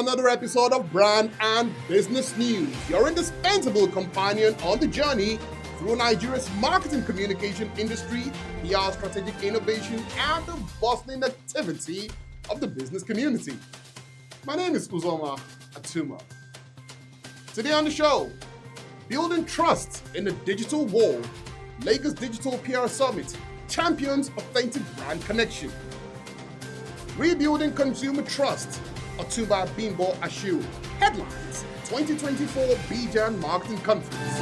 another episode of Brand and Business News, your indispensable companion on the journey through Nigeria's marketing communication industry, PR strategic innovation, and the bustling activity of the business community. My name is Uzoma Atuma. Today on the show, building trust in the digital world, Lagos Digital PR Summit champions authentic brand connection. Rebuilding consumer trust, OTUNBA BIMBO ASHIRU headlines 2024 BJAN Marketing Conference.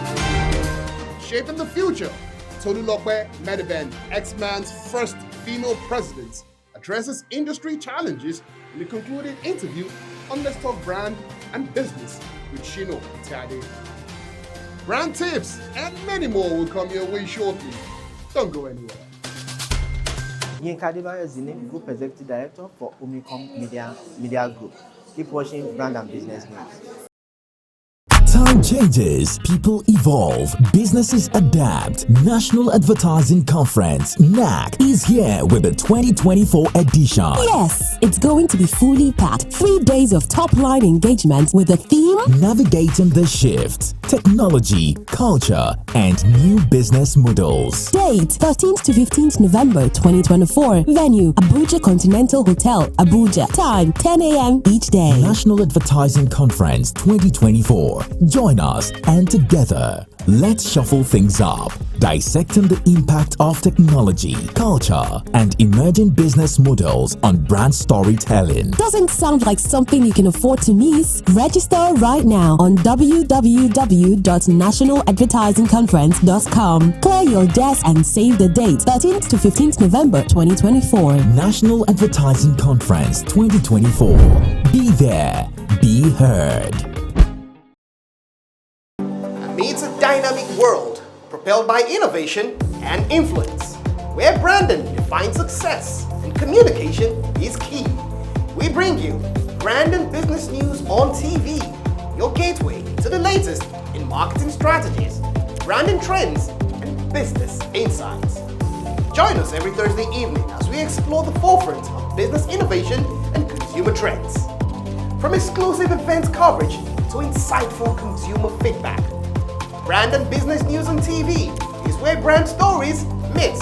Shaping the future, TOLULOPE MEDEBEM, EXMAN'S first female president, addresses industry challenges in the concluding interview on Let's Talk Brand and Business with SHINA ITEADE. Brand tips and many more will come your way shortly. Don't go anywhere. Yinka Adebayo is the name Group Executive Director for Omnicom Media Group. Keep watching Brand and Business News. Time changes, people evolve, businesses adapt. National Advertising Conference, NAC, is here with the 2024 edition. Yes, it's going to be fully packed. 3 days of top-line engagement with the theme Navigating the Shift, Technology, Culture, and New Business Models. Date 13th to 15th November 2024. Venue Abuja Continental Hotel, Abuja. Time 10 a.m. each day. National Advertising Conference 2024. Join us and together, let's shuffle things up, dissecting the impact of technology, culture, and emerging business models on brand storytelling. Doesn't sound like something you can afford to miss? Register right now on www.nationaladvertisingconference.com. Clear your desk and save the date 13th to 15th November 2024. National Advertising Conference 2024. Be there, be heard. Amidst a dynamic world propelled by innovation and influence, where branding defines success and communication is key, we bring you Brand and Business News on TV, your gateway to the latest in marketing strategies, branding trends, and business insights. Join us every Thursday evening as we explore the forefront of business innovation and consumer trends. From exclusive event coverage to insightful consumer feedback, Brand and Business News on TV is where brand stories meet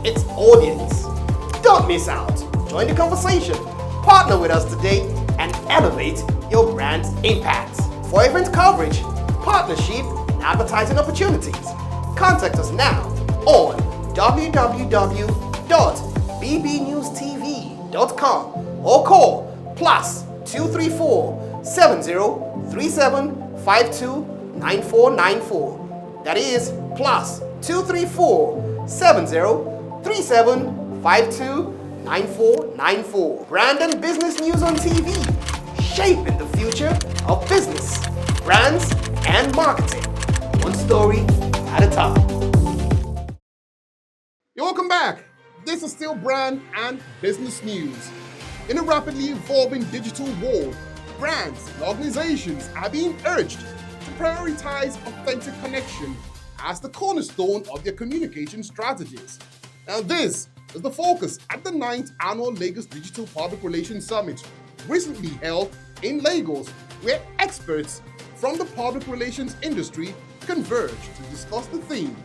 its audience. Don't miss out. Join the conversation. Partner with us today and elevate your brand's impact. For event coverage, partnership, and advertising opportunities, contact us now on www.bbnewstv.com or call +234 7037 529494. That is +234 7037 529494. Brand and Business News on TV, shaping the future of business, brands, and marketing. One story at a time. You're welcome back. This is still Brand and Business News. In a rapidly evolving digital world, brands and organizations are being urged to prioritize authentic connection as the cornerstone of their communication strategies. Now, this is the focus at the 9th Annual Lagos Digital Public Relations Summit, recently held in Lagos, where experts from the public relations industry converged to discuss the theme,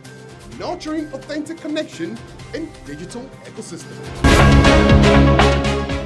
Nurturing Authentic Connection in Digital Ecosystem.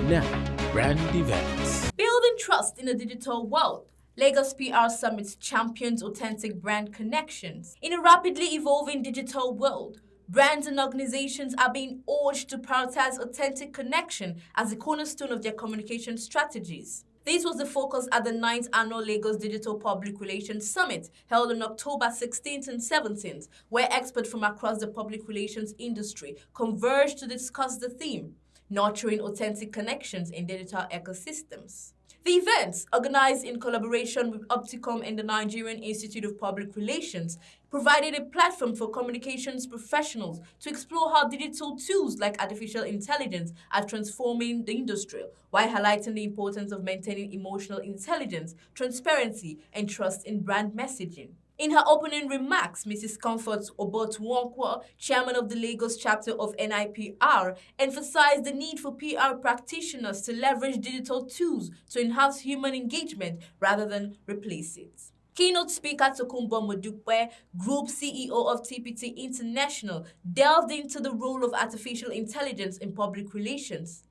Now, brand events. Building trust in a digital world. Lagos PR Summit champions authentic brand connections. In a rapidly evolving digital world, brands and organizations are being urged to prioritize authentic connection as the cornerstone of their communication strategies. This was the focus at the 9th Annual Lagos Digital Public Relations Summit held on October 16th and 17th, where experts from across the public relations industry converged to discuss the theme, Nurturing Authentic Connections in Digital Ecosystems. The events, organized in collaboration with Opticom and the Nigerian Institute of Public Relations, provided a platform for communications professionals to explore how digital tools like artificial intelligence are transforming the industry, while highlighting the importance of maintaining emotional intelligence, transparency, and trust in brand messaging. In her opening remarks, Mrs. Comfort Obot-Nwankwo, chairman of the Lagos chapter of NIPR, emphasized the need for PR practitioners to leverage digital tools to enhance human engagement rather than replace it. Keynote speaker Tokunbo Modukwe, Group CEO of TPT International, delved into the role of artificial intelligence in public relations.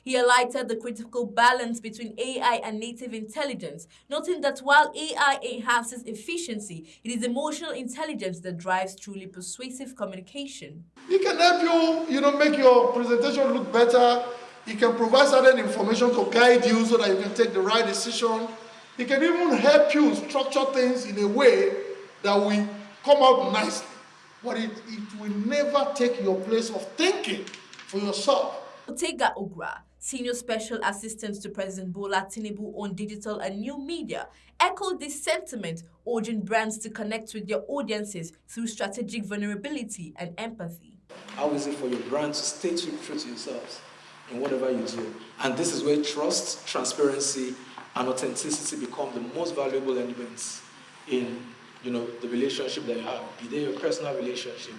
He highlighted the critical balance between AI and native intelligence, noting that while AI enhances efficiency, it is emotional intelligence that drives truly persuasive communication. It can help you, make your presentation look better. It can provide certain information to guide you so that you can take the right decision. It can even help you structure things in a way that will come out nicely. But it will never take your place of thinking for yourself. Otega Ugra, Senior Special Assistant to President Bola Tinubu on Digital and New Media, echoed this sentiment, urging brands to connect with their audiences through strategic vulnerability and empathy. How is it for your brand to stay true to yourselves in whatever you do? And this is where trust, transparency, and authenticity become the most valuable elements in the relationship that you have, be they your personal relationship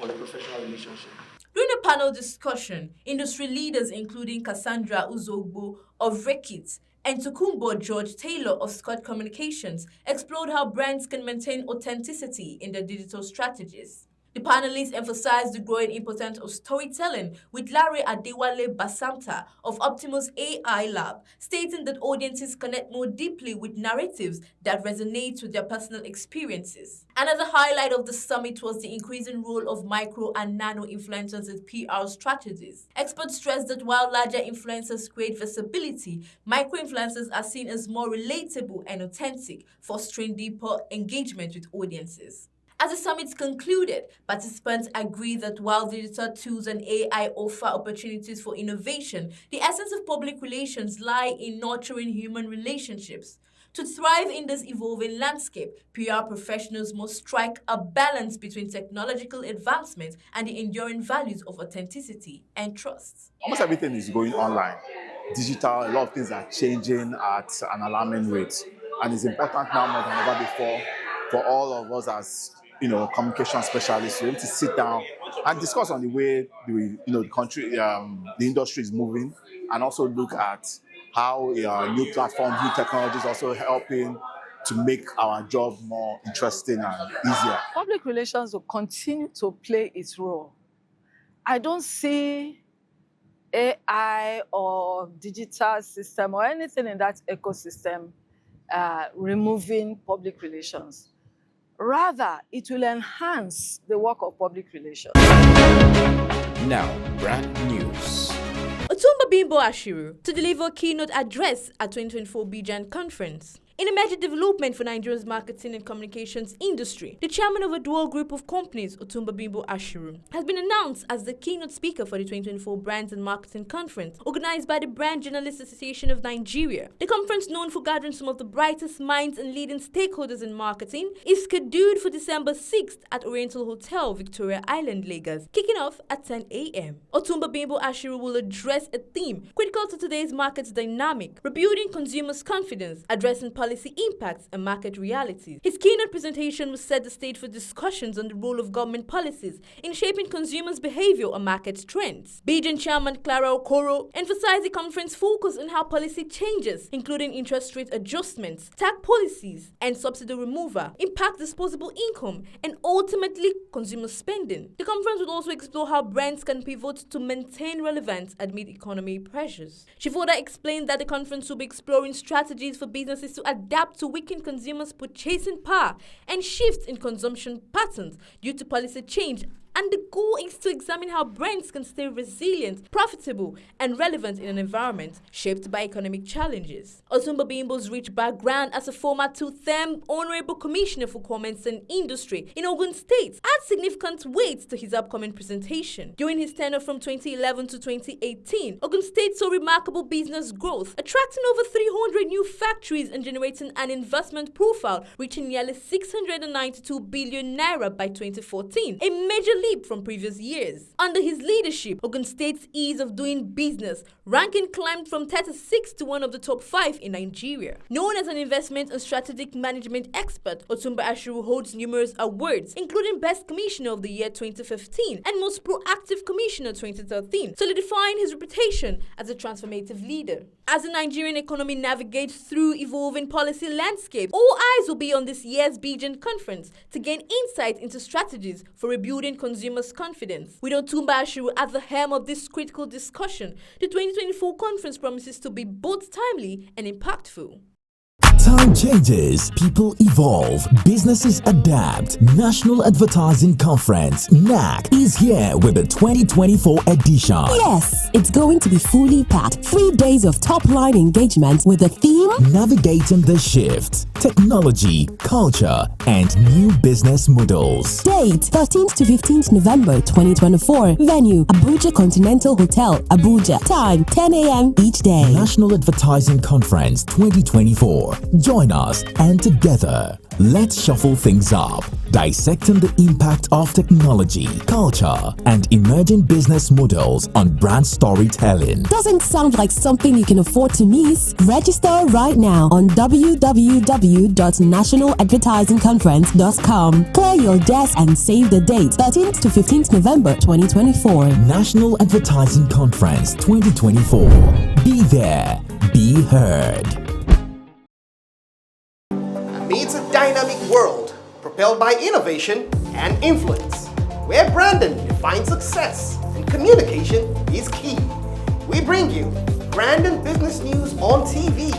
or the professional relationship. During the panel discussion, industry leaders including Cassandra Uzogbo of Rekit and Tokunbo George Taylor of Scott Communications explored how brands can maintain authenticity in their digital strategies. The panelists emphasized the growing importance of storytelling, with Larry Adewale Basamta of Optimus AI Lab stating that audiences connect more deeply with narratives that resonate with their personal experiences. Another highlight of the summit was the increasing role of micro and nano influencers in PR strategies. Experts stressed that while larger influencers create visibility, micro-influencers are seen as more relatable and authentic, fostering deeper engagement with audiences. As the summit concluded, participants agreed that while digital tools and AI offer opportunities for innovation, the essence of public relations lie in nurturing human relationships. To thrive in this evolving landscape, PR professionals must strike a balance between technological advancement and the enduring values of authenticity and trust. Almost everything is going online. Digital, a lot of things are changing at an alarming rate. And it's important now more than ever before for all of us as communication specialists to be able to sit down and discuss on the way the country, the industry is moving, and also look at how new platforms, new technologies also helping to make our job more interesting and easier. Public relations will continue to play its role. I don't see AI or digital system or anything in that ecosystem removing public relations. Rather, it will enhance the work of public relations. Now, brand news. OTUNBA BIMBO ASHIRU to deliver a keynote address at 2024 BJAN conference. In a major development for Nigeria's marketing and communications industry, the chairman of a dual group of companies, OTUNBA BIMBO ASHIRU, has been announced as the keynote speaker for the 2024 Brands and Marketing Conference, organized by the Brand Journalists Association of Nigeria. The conference, known for gathering some of the brightest minds and leading stakeholders in marketing, is scheduled for December 6th at Oriental Hotel, Victoria Island, Lagos, kicking off at 10 a.m. OTUNBA BIMBO ASHIRU will address a theme critical to today's market dynamic: rebuilding consumers' confidence, addressing policy impacts and market realities. His keynote presentation will set the stage for discussions on the role of government policies in shaping consumers' behavior and market trends. BJAN Chairman Clara Okoro emphasized the conference focus on how policy changes, including interest rate adjustments, tax policies, and subsidy removal, impact disposable income and ultimately consumer spending. The conference will also explore how brands can pivot to maintain relevance amid economy pressures. She further explained that the conference will be exploring strategies for businesses to adapt to weakened consumers' purchasing power and shifts in consumption patterns due to policy change. And the goal is to examine how brands can stay resilient, profitable, and relevant in an environment shaped by economic challenges. OTUNBA BIMBO's rich background as a former two-term Honorable Commissioner for Commerce and Industry in Ogun State adds significant weight to his upcoming presentation. During his tenure from 2011 to 2018, Ogun State saw remarkable business growth, attracting over 300 new factories and generating an investment profile reaching nearly 692 billion naira by 2014, a major leap from previous years. Under his leadership, Ogun State's ease of doing business ranking climbed from 36 to one of the top 5 in Nigeria. Known as an investment and strategic management expert, OTUNBA ASHIRU holds numerous awards, including Best Commissioner of the Year 2015 and Most Proactive Commissioner 2013, solidifying his reputation as a transformative leader. As the Nigerian economy navigates through evolving policy landscapes, all eyes will be on this year's BJAN conference to gain insight into strategies for rebuilding consumers' confidence. With OTUNBA ASHIRU at the helm of this critical discussion, the 2024 conference promises to be both timely and impactful. Time changes, people evolve, businesses adapt. National Advertising Conference, NAC, is here with the 2024 edition. Yes, it's going to be fully packed. 3 days of top-line engagement with the theme Navigating the Shift, Technology, Culture, and New Business Models. Date 13th to 15th November 2024. Venue Abuja Continental Hotel, Abuja. Time 10 a.m. each day. National Advertising Conference 2024. Join us and together, let's shuffle things up, dissecting the impact of technology, culture, and emerging business models on brand storytelling. Doesn't sound like something you can afford to miss? Register right now on www.nationaladvertisingconference.com. Clear your desk and save the date, 13th to 15th November 2024. National Advertising Conference 2024. Be there, be heard. Amidst a dynamic world propelled by innovation and influence, where branding defines success and communication is key, we bring you brand and business news on TV,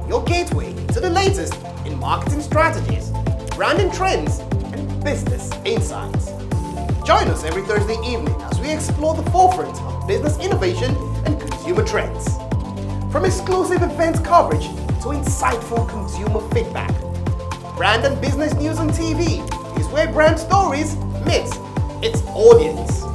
your gateway to the latest in marketing strategies, branding trends, and business insights. Join us every Thursday evening as we explore the forefront of business innovation and consumer trends. From exclusive event coverage to insightful consumer feedback, Brand and Business News on TV is where brand stories meet its audience.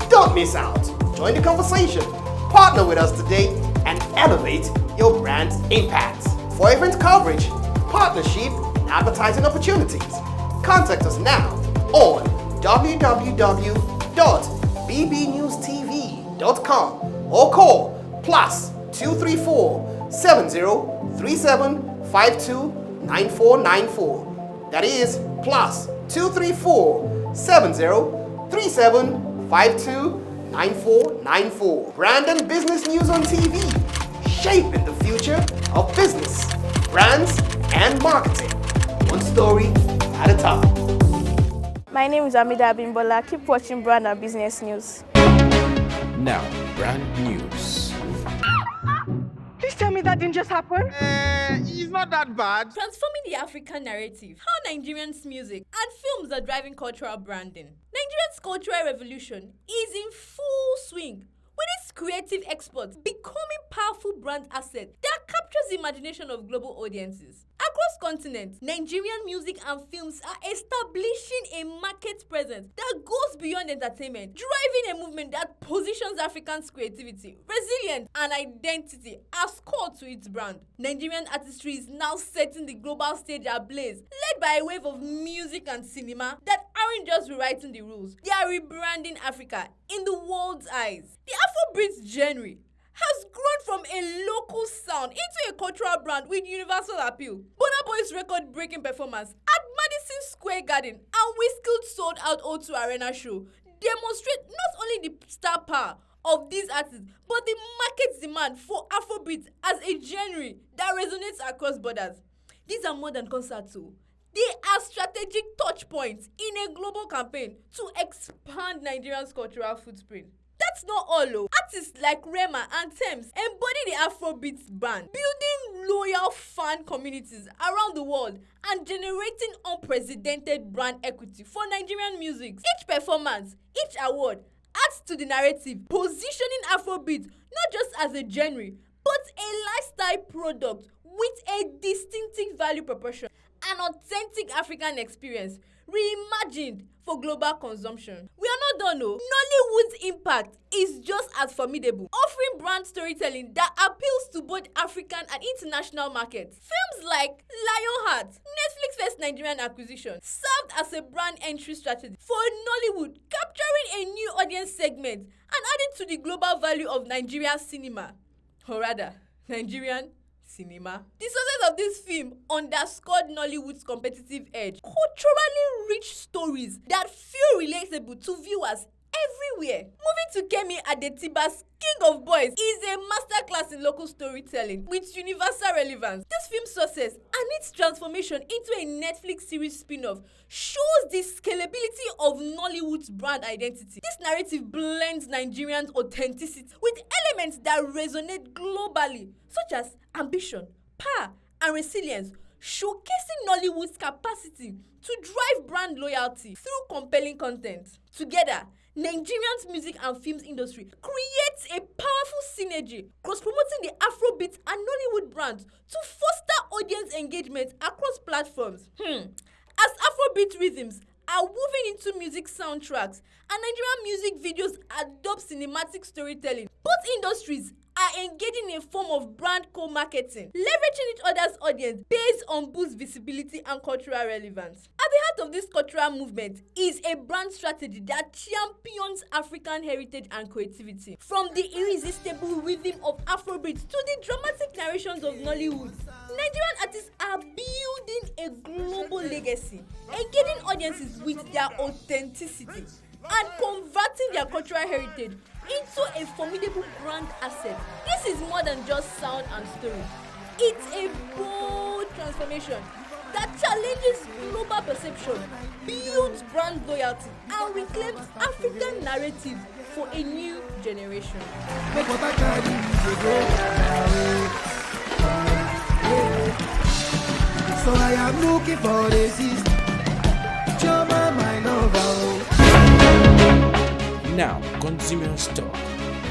Don't miss out. Join the conversation. Partner with us today and elevate your brand's impact. For event coverage, partnership, and advertising opportunities, contact us now on www.bbnewstv.com or call +234 7037 529494. That is +234 7037 529494. Brand and Business News on TV, shaping the future of business, brands, and marketing. One story at a time. My name is Amida Bimbola. Keep watching Brand and Business News. Now, brand news. Please tell me that didn't just happen. It's not that bad. Transforming the African narrative, how Nigerians' music and films are driving cultural branding. Nigeria's cultural revolution is in full swing, with its creative exports becoming powerful brand assets that captures the imagination of global audiences. Across continents, Nigerian music and films are establishing a market presence that goes beyond entertainment, driving a movement that positions Africans' creativity, resilience, and identity as core to its brand. Nigerian artistry is now setting the global stage ablaze, led by a wave of music and cinema that aren't just rewriting the rules, they are rebranding Africa in the world's eyes. The Afrobeat genre has grown from a local sound into a cultural brand with universal appeal. Burna Boy's record-breaking performance at Madison Square Garden and Wizkid's sold-out O2 Arena show demonstrate not only the star power of these artists, but the market's demand for Afrobeat as a genre that resonates across borders. These are more than concerts too. They are strategic touch points in a global campaign to expand Nigeria's cultural footprint. That's not all though. Artists like Rema and Thames embody the Afrobeats brand, building loyal fan communities around the world and generating unprecedented brand equity for Nigerian music. Each performance, each award adds to the narrative, positioning Afrobeat not just as a genre, but a lifestyle product with a distinctive value proposition, an authentic African experience, reimagined for global consumption. We are not done though. Nollywood's impact is just as formidable, offering brand storytelling that appeals to both African and international markets. Films like Lionheart, Netflix's first Nigerian acquisition served as a brand entry strategy for Nollywood, capturing a new audience segment and adding to the global value of Nigerian cinema. Or rather, Nigerian cinema. The success of this film underscored Nollywood's competitive edge, culturally rich stories that feel relatable to viewers everywhere. Moving to Kemi Adetiba's King of Boys is a masterclass in local storytelling with universal relevance. This film's success and its transformation into a Netflix series spin-off shows the scalability of Nollywood's brand identity. This narrative blends Nigerians' authenticity with elements that resonate globally, such as ambition, power, and resilience, showcasing Nollywood's capacity to drive brand loyalty through compelling content. Together, Nigerian's music and films industry creates a powerful synergy, cross-promoting the Afrobeat and Nollywood brands to foster audience engagement across platforms. As Afrobeat rhythms are woven into music soundtracks and Nigerian music videos adopt cinematic storytelling, both industries are engaging in a form of brand co-marketing, leveraging each other's audience based on boost visibility and cultural relevance. At the heart of this cultural movement is a brand strategy that champions African heritage and creativity. From the irresistible rhythm of Afrobeat to the dramatic narrations of Nollywood, Nigerian artists are building a global legacy, engaging audiences with their authenticity and converting their cultural heritage into a formidable brand asset. This is more than just sound and story. It's a bold transformation that challenges global perception, builds brand loyalty, and reclaims African narratives for a new generation. So I am looking for the sister. Chama, my lover. Now, Consumers Talk.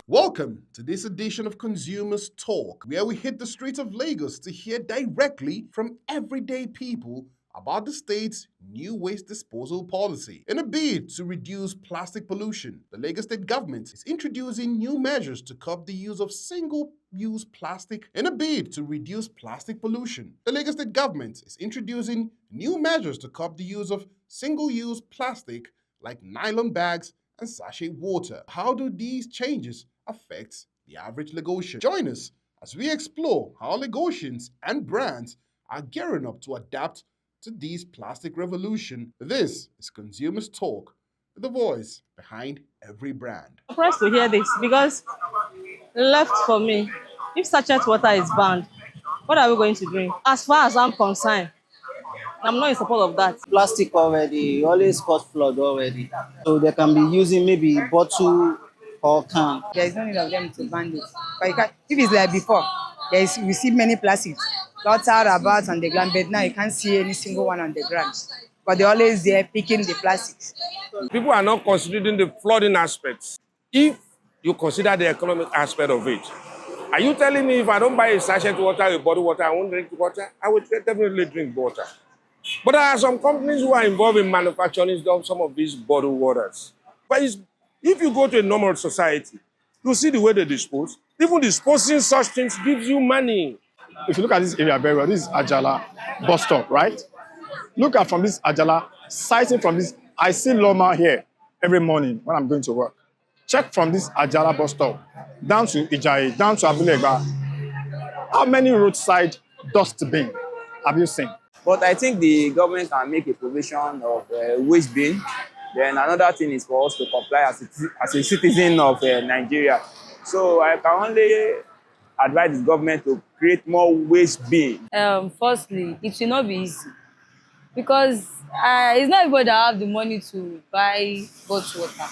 Welcome to this edition of Consumers Talk, where we hit the streets of Lagos to hear directly from everyday people about the state's new waste disposal policy. In a bid to reduce plastic pollution, the Lagos State government is introducing new measures to curb the use of single-use plastic. In a bid to reduce plastic pollution, the Lagos State government is introducing new measures to curb the use of single-use plastic like nylon bags and sachet water. How do these changes affect the average Lagosian? Join us as we explore how Lagosians and brands are gearing up to adapt to this plastic revolution. This is Consumers Talk, with the voice behind every brand. I'm surprised to hear this because left for me, if sachet water is banned, what are we going to drink? As far as I'm concerned, I'm not in support of that. Plastic already always cause flood already. So they can be using maybe bottle or can. There is no need of them to ban it. But you can, if it's like before, we see many plastics cluttered about on the ground, but now you can't see any single one on the ground. But they're always there picking the plastics. People are not considering the flooding aspects. If you consider the economic aspect of it, are you telling me if I don't buy a sachet water, a bottled water, I won't drink water? I would definitely drink water. But there are some companies who are involved in manufacturing some of these bottled waters. But if you go to a normal society, you see the way they dispose. Even disposing such things gives you money. If you look at this area very well, this is Ajala bus stop, right? Look at from this Ajala, sighting from this, I see Loma here every morning when I'm going to work. Check from this Ajala bus stop down to Ijayi, down to Abulegba. How many roadside dustbin have you seen? But I think the government can make a provision of waste bin. Then another thing is for us to comply as a citizen of Nigeria. So I can only advise the government to create more waste bin. Firstly, it should not be easy because it's not everybody that have the money to buy bottled water.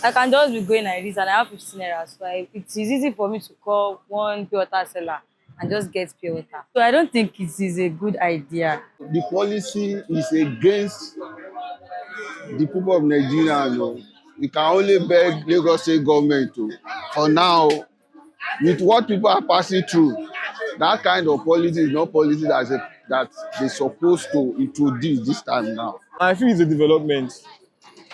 I can just be going like this and I have 15 naira. So it is easy for me to call one pure water seller and just get pure water. So I don't think it is a good idea. The policy is against the people of Nigeria. No. We can only beg Lagos State government to, for now, with what people are passing through, that kind of policy is not policy that they're supposed to introduce this time now. I feel it's a development.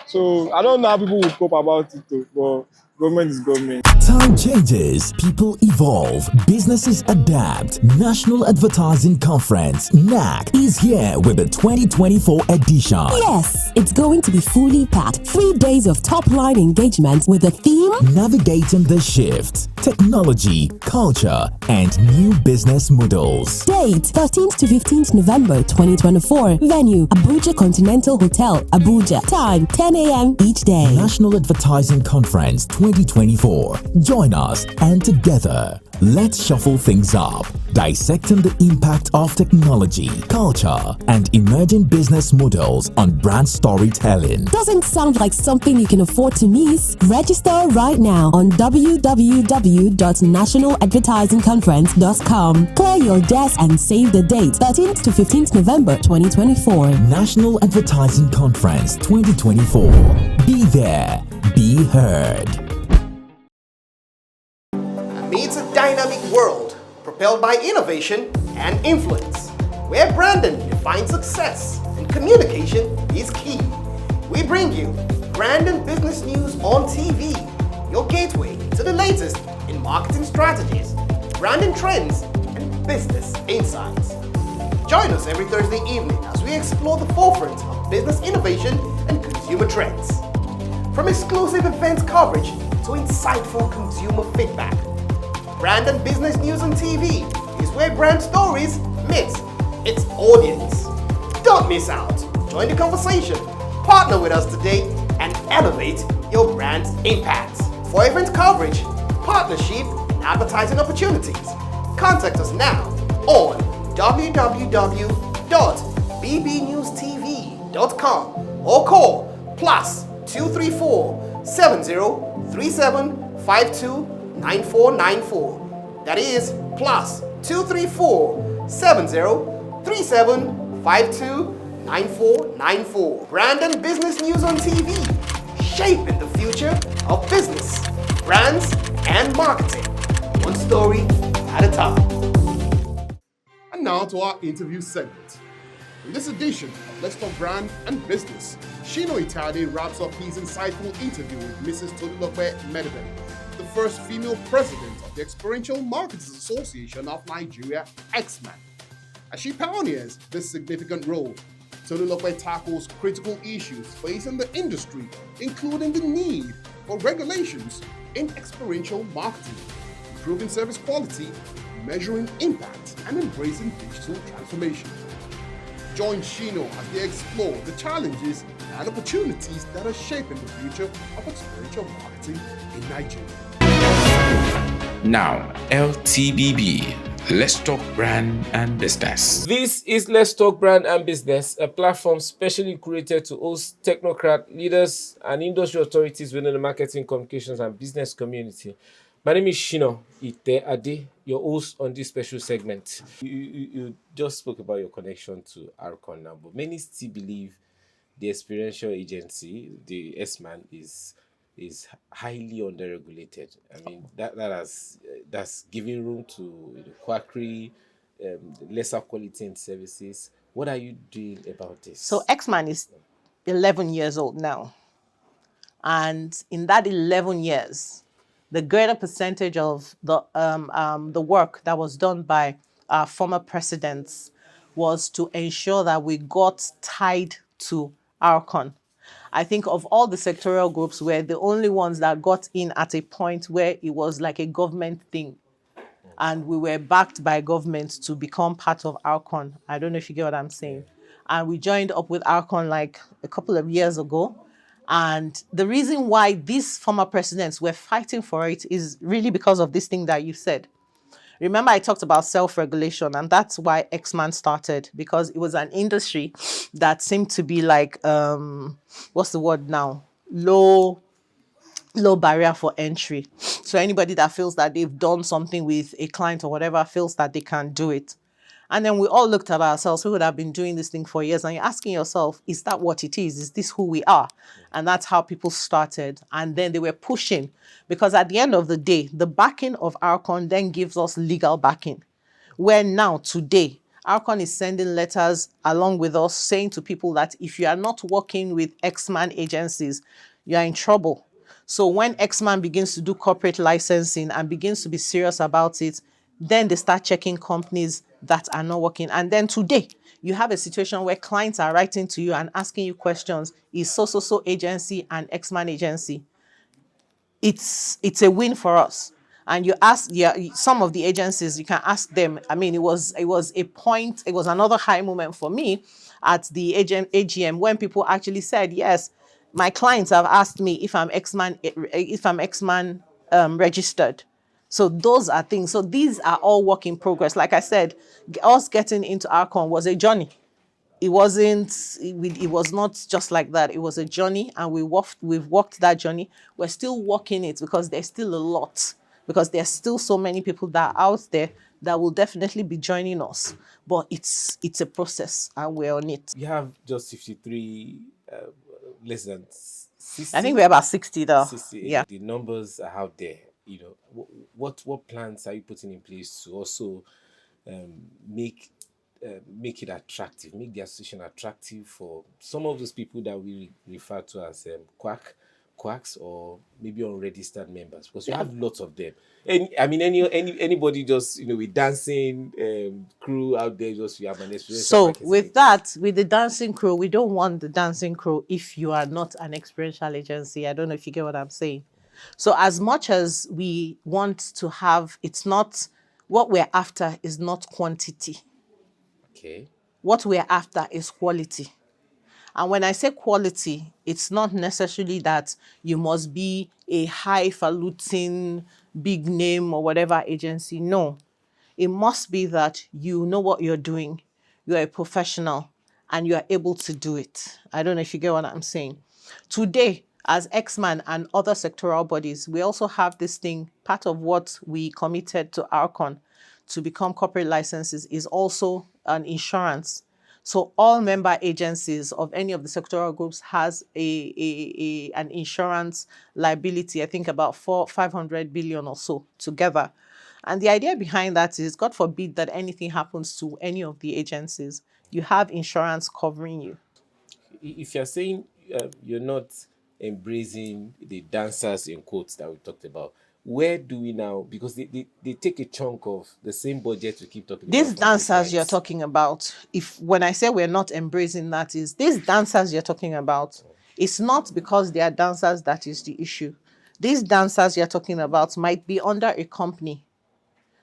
So I don't know how people will cope about it, but government is government. Time changes, people evolve, businesses adapt. National Advertising Conference, NAC, is here with the 2024 edition. Yes, it's going to be fully packed. 3 days of top-line engagement with the theme Navigating the Shift, Technology, Culture, and New Business Models. Date 13th to 15th November 2024. Venue Abuja Continental Hotel, Abuja. Time 10 a.m. each day. National Advertising Conference 2024. Join us and together, let's shuffle things up, dissecting the impact of technology, culture, and emerging business models on brand storytelling. Doesn't sound like something you can afford to miss? Register right now on www.nationaladvertisingconference.com. Clear your desk and save the date 13th to 15th November 2024. National Advertising Conference 2024. Be there, be heard. Amidst a dynamic world propelled by innovation and influence, where branding defines success and communication is key, we bring you brand and business news on TV, your gateway to the latest in marketing strategies, branding trends, and business insights. Join us every Thursday evening as we explore the forefront of business innovation and consumer trends. From exclusive event coverage to insightful consumer feedback, brand and business news on TV is where brand stories meet its audience. Don't miss out. Join the conversation. Partner with us today and elevate your brand's impact. For event coverage, partnership, and advertising opportunities, contact us now on www.bbnewstv.com or call +234 7037 529494. That is +234 7037 529494. Brand and business news on TV, shaping the future of business, brands, and marketing. One story at a time. And now to our interview segment. In this edition of Let's Talk Brand and Business, SHINA ITEADE wraps up his insightful interview with Mrs. TOLULOPE MEDEBEM, the first female president of the Experiential Marketers Association of Nigeria, EXMAN. As she pioneers this significant role, TOLULOPE tackles critical issues facing the industry, including the need for regulations in experiential marketing, improving service quality, measuring impact, and embracing digital transformation. Join SHINA as they explore the challenges and opportunities that are shaping the future of experiential marketing in Nigeria. Now, LTBB, Let's Talk Brand and Business. This is Let's Talk Brand and Business, a platform specially created to host technocrat leaders and industry authorities within the marketing, communications, and business community. My name is SHINA ITEADE, your host on this special segment. You just spoke about your connection to ARCON now, but many still believe the experiential agency, the EXMAN, is highly underregulated. I mean, that's giving room to quackery, lesser quality in services. What are you doing about this? So EXMAN is 11 years old now. And in that 11 years, the greater percentage of the work that was done by our former presidents was to ensure that we got tied to ARCON. I think of all the sectorial groups, we're the only ones that got in at a point where it was like a government thing. And we were backed by government to become part of ARCON. I don't know if you get what I'm saying. And we joined up with ARCON like a couple of years ago. And the reason why these former presidents were fighting for it is really because of this thing that you said. Remember, I talked about self-regulation, and that's why EXMAN started, because it was an industry that seemed to be like, what's the word now? Low barrier for entry. So anybody that feels that they've done something with a client or whatever feels that they can do it. And then we all looked at ourselves, who would have been doing this thing for years, and you're asking yourself, is that what it is? Is this who we are? And that's how people started. And then they were pushing, because at the end of the day, the backing of ARCON then gives us legal backing. Where now, today, ARCON is sending letters along with us saying to people that if you are not working with EXMAN agencies, you are in trouble. So when EXMAN begins to do corporate licensing and begins to be serious about it, then they start checking companies that are not working. And then today, you have a situation where clients are writing to you and asking you questions. Is so agency and EXMAN agency? It's a win for us. And you ask, yeah, some of the agencies, you can ask them. I mean, it was a point, it was another high moment for me at the AGM when people actually said, yes, my clients have asked me if I'm EXMAN registered. So those are things. So these are all work in progress. Like I said, us getting into ARCON was a journey. It was not just like that. It was a journey, and we've walked that journey. We're still walking it because there's still a lot, because there's still so many people that are out there that will definitely be joining us. But it's a process, and we're on it. You have just 53, less than 60. I think we're about 60 though. 60. Yeah. The numbers are out there. You know, what plans are you putting in place to also make it attractive, make the association attractive for some of those people that we refer to as quacks or maybe unregistered members, because we have lots of them. And I mean, anybody just, you know, with dancing crew out there, just we have an experience. So with that, with the dancing crew, we don't want the dancing crew if you are not an experiential agency. I don't know if you get what I'm saying. So as much as we want to have, it's not, what we're after is not quantity. Okay. What we're after is quality. And when I say quality, it's not necessarily that you must be a highfalutin, big name or whatever agency. No. It must be that you know what you're doing, you're a professional, and you are able to do it. I don't know if you get what I'm saying. Today, as EXMAN and other sectoral bodies, we also have this thing, part of what we committed to ARCON to become corporate licenses is also an insurance. So all member agencies of any of the sectoral groups has an insurance liability, I think about 500 billion or so together. And the idea behind that is, God forbid that anything happens to any of the agencies, you have insurance covering you. If you're saying you're not embracing the dancers in quotes that we talked about, where do we now, because they take a chunk of the same budget we keep talking about. These dancers you're talking about, when I say we're not embracing that, is these dancers you're talking about, it's not because they are dancers that is the issue. These dancers you're talking about might be under a company.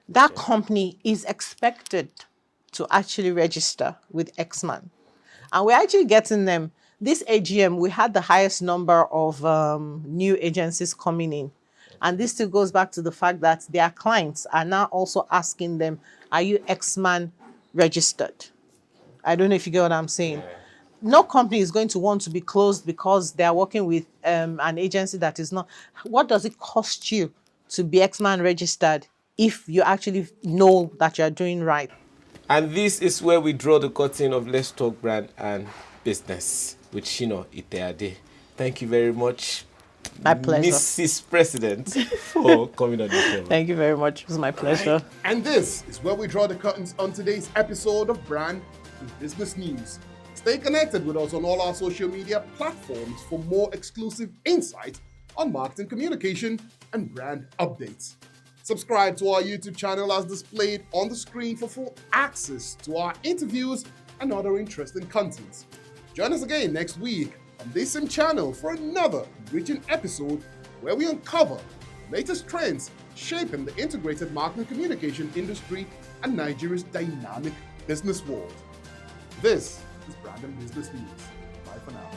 That company is expected to actually register with EXMAN. And we're actually getting them. This AGM, we had the highest number of new agencies coming in. And this still goes back to the fact that their clients are now also asking them, are you EXMAN registered? I don't know if you get what I'm saying. No company is going to want to be closed because they're working with an agency that is not. What does it cost you to be EXMAN registered if you actually know that you're doing right? And this is where we draw the curtain of Let's Talk Brand and Business with SHINA ITEADE. Thank you very much, my pleasure, Mrs. President, for coming on the show. Thank you very much. It was my pleasure. And this is where we draw the curtains on today's episode of Brand and Business News. Stay connected with us on all our social media platforms for more exclusive insights on marketing communication and brand updates. Subscribe to our YouTube channel as displayed on the screen for full access to our interviews and other interesting content. Join us again next week on this same channel for another enriching episode where we uncover the latest trends shaping the integrated marketing communication industry and Nigeria's dynamic business world. This is Brand and Business News. Bye for now.